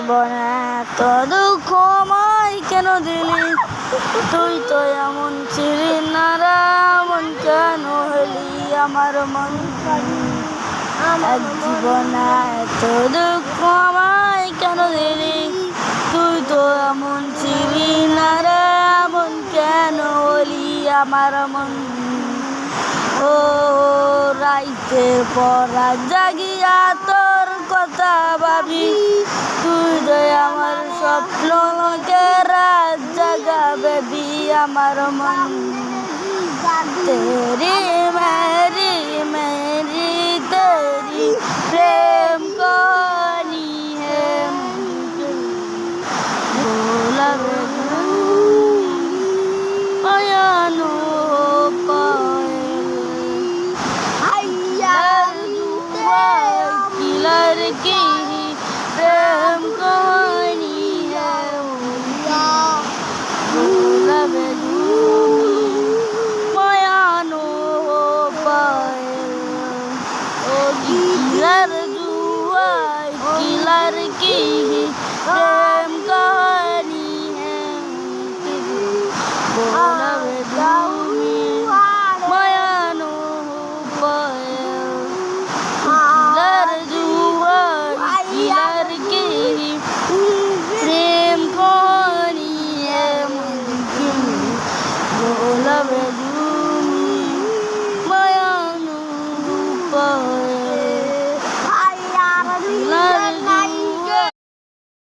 জীবনে এত দুঃখ আমায় কেন দিলি? তুই তো এমন ছিলি না রে, এমন কেন হলি আমার মন? এক জীবনে এত দুঃখ আমায় কেন দিলি? তুই তো এমন ছিলি না রে, এমন কেন হলি আমার মন? ও রাইতের পর রাত জাগিয়া তোর কথা ভাবি, তুই যে আমার স্বপ্ন লোকে রাত জাগাবি আমার মন। তেরি মেরি মেরি তেরি প্রেম কহানি হে ভোলা পয়ানো की प्रेम कहानी है भोला पयानो पायल ओ किलर जुआ किलर की प्रेम